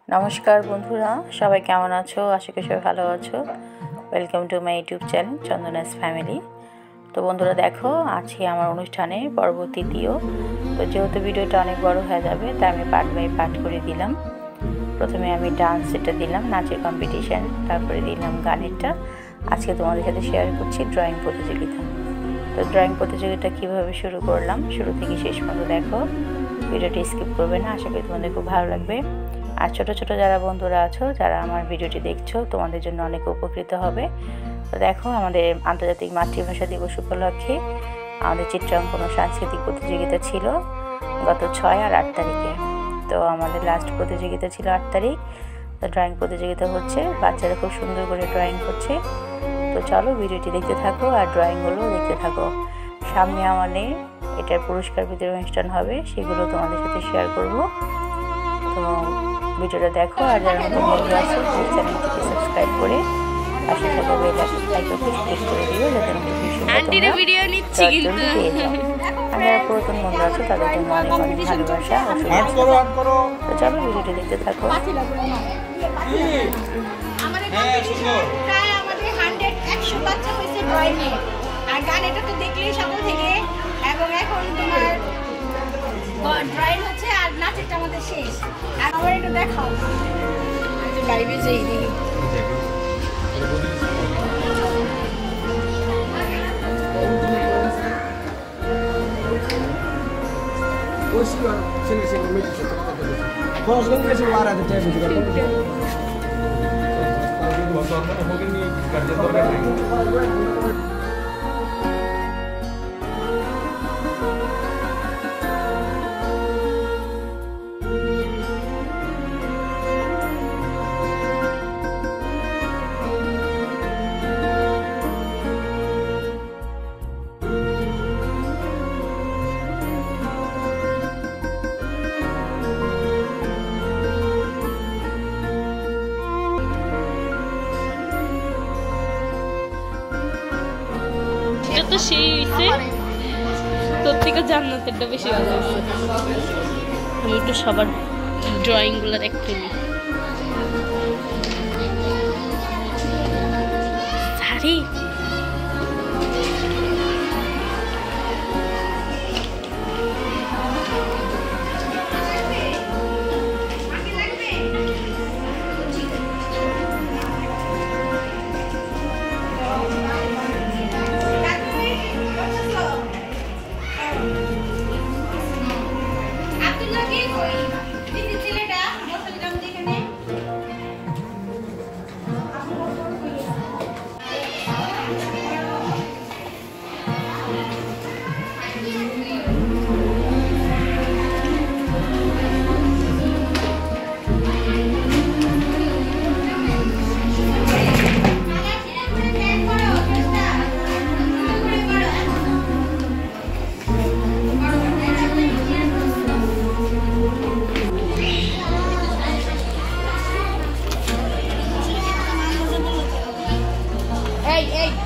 নমস্কার বন্ধুরা, সবাই কেমন আছো? আশা করি সবাই ভালো আছো। Welcome to my YouTube channel চন্দনাস family. তো বন্ধুরা দেখো, আজকে আমার অনুষ্ঠানে পর্ব তৃতীয়। তো যেহেতু ভিডিওটা অনেক বড় হয়ে যাবে, তাই আমি পার্ট বাই পার্ট করে দিলাম। প্রথমে আমি ডান্স যেটা দিলাম, নাচের কম্পিটিশান, তারপরে দিলাম গানেরটা। আজকে তোমাদের সাথে শেয়ার করছি ড্রয়িং প্রতিযোগিতা। তো ড্রয়িং প্রতিযোগিতা কীভাবে শুরু করলাম, শুরু থেকে শেষ পর্যন্ত দেখো, ভিডিওটি স্কিপ করবে না। আশা করি তোমাদের খুব ভালো লাগবে। আর ছোটো ছোটো যারা বন্ধুরা আছো, যারা আমার ভিডিওটি দেখছো, তোমাদের জন্য অনেক উপকৃত হবে। তো দেখো, আমাদের আন্তর্জাতিক মাতৃভাষা দিবস উপলক্ষে আমাদের চিত্রাঙ্কন ও সাংস্কৃতিক প্রতিযোগিতা ছিল গত 6 আর 8 তারিখে। তো আমাদের লাস্ট প্রতিযোগিতা ছিল 8 তারিখ। তো ড্রয়িং প্রতিযোগিতা হচ্ছে, বাচ্চারা খুব সুন্দর করে ড্রয়িং করছে। তো চলো ভিডিওটি দেখতে থাকো আর ড্রয়িংগুলো দেখতে থাকো। সামনে আমাদের এটার পুরস্কার বিতরণ অনুষ্ঠান হবে, সেগুলো তোমাদের সাথে শেয়ার করব। তো ভিডিওটা দেখো, আর যারা নতুন বন্ধু আছে চ্যানেলটিকে সাবস্ক্রাইব করে পাশে থাকা বেল আইকনটি ক্লিক করে দিও, যাতে নোটিফিকেশনটা তোমরা পেয়ে যাও। আর যারা পুরাতন বন্ধু আছে তাদের জন্য অনেক অনেক ভালোবাসা ও শুভেচ্ছা। তো চলো ভিডিওটি দেখতে থাকো। আর গান এটা তো দেখলেই সকাল থেকে, এবং এখন তোমার ড্রয়িং হচ্ছে আর নাচটা আমাদের শেষ। আর আমার একটু দেখাও লাইভে যেই দিই তো সেই হয়েছে, তোর থেকে জান্নাতেরটা বেশি ভালো হয়েছে। আমি একটু সবার ড্রয়িং গুলো দেখতে নিই। সারি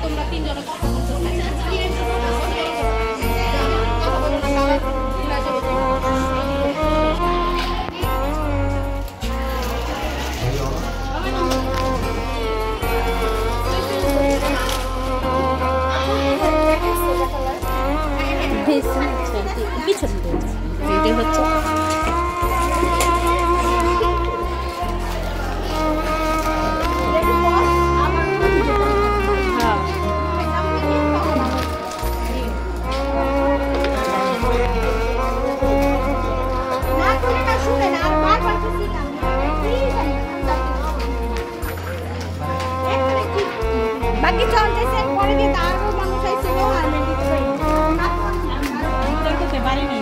তোমরা তিনজনে পিছনে হচ্ছে বাকি চলতেছে, পরে দিয়ে আরো মানুষ আইছিল আর মেডিকেল পারিনি।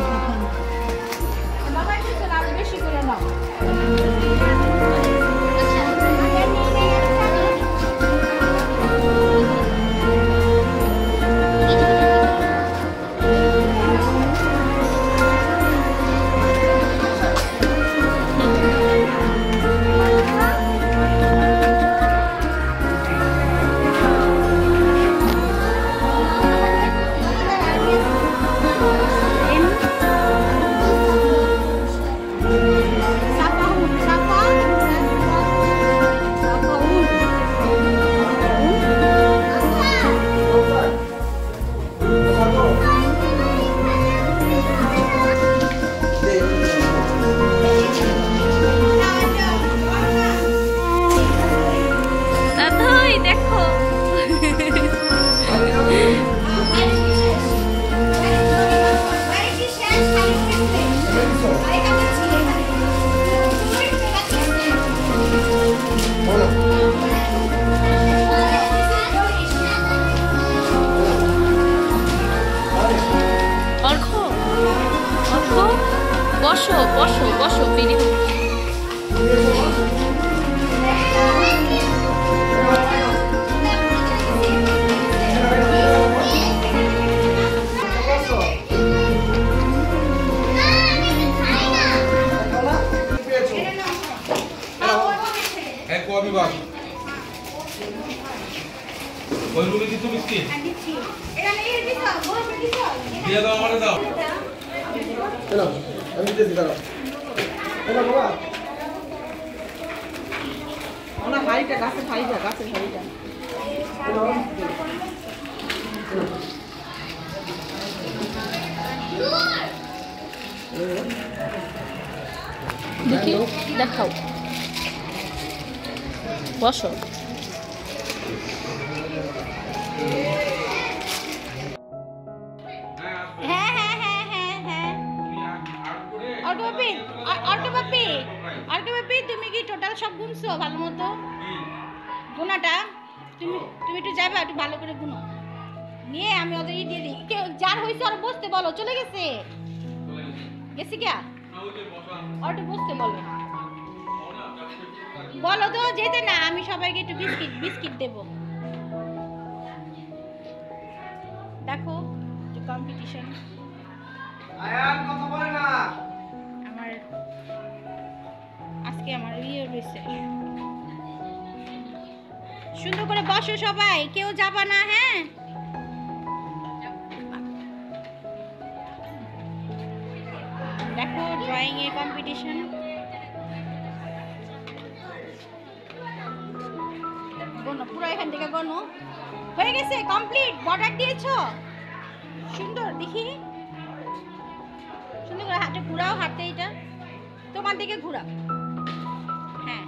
বিভাগ ওই রুমে কিছু বিস্কিট দিয়ে দাও আমারে দাও আমি দিতেছি দাঁড়াও বাবা ওনা হাড়িটা গাছের হাড়িটা দেখি দেখাও বসো হ্যাঁ হ্যাঁ হ্যাঁ হ্যাঁ হ্যাঁ অর্কবাপি তুমি কি টোটাল সব গুনছো ভালো মতো গুনাটা তুমি একটু যাবে একটু ভালো করে গুনো নিয়ে আমি ওদের দিয়ে দিই কেউ যার হয়েছে আর বসতে বলো চলে গেছে গেছি কে আর একটু বসতে বলো বলো তো যেতে না আমি সবাইকে একটু বিস্কিট দেবো দেখো কম্পিটিশন আমার আজকে আমার ইয়ে রয়েছে সুন্দর করে বসো সবাই কেউ যাবা না হ্যাঁ দেখো ড্রয়িং এর কম্পিটিশন গোনো পুরো এখান থেকে গোনো হয়ে গেছে কমপ্লিট বর্ডার দিয়েছো সুন্দর দেখি সুন্দর করে হাতে ঘুরাও হাতে এটা তোমার দিকে ঘুরাও হ্যাঁ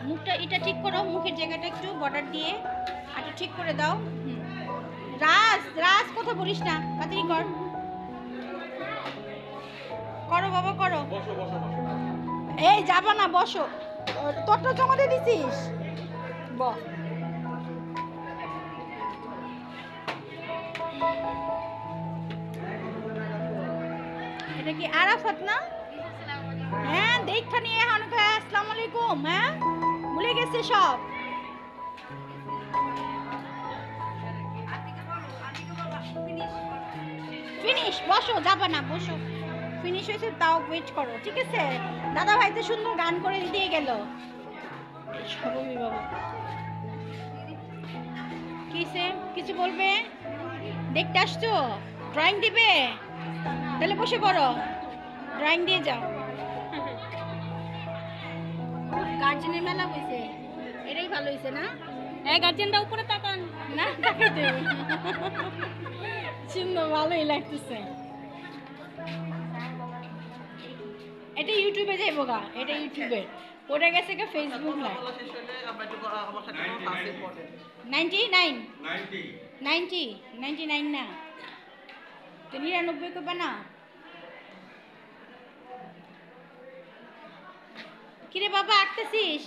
মুখটা এটা ঠিক করো মুখের জায়গাটা একটু বর্ডার দিয়ে হাতটা ঠিক করে দাও রাজ কথা বলিস না তাড়াতাড়ি করো বাবা করো এই যাবা না বসো তোরটা জমা দিয়ে দিছিস এটা কি আরাফাত না হ্যাঁ দেখা নিয়ে এখন আসসালামু আলাইকুম হ্যাঁ ভুলে গেছে সব ফিনিশ বসো যাবা না বসো ফিনিশ হয়েছে তাও ওয়েট করো ঠিক আছে দাদা ভাই তো সুন্দর গান করে দিয়ে গেল সবই বাবা কিসে কিছু বলবে দেখতে আসছো ড্রয়িং দিবে তাহলে বসে পড়ো ড্রয়িং দিয়ে যাও গার্জেনের মেলা হয়েছে এটাই ভালো হয়েছে না এই গার্জেনটা উপরে তাকান না তাকাইতে সুন্দর ভালোই লাগতেছে এটা ইউটিউবে যাইবো গা এটা ইউটিউবে ওটা গেছে কে ফেসবুক না 99 না তো 99 করবা না কিরে বাবা আঁকতেছিস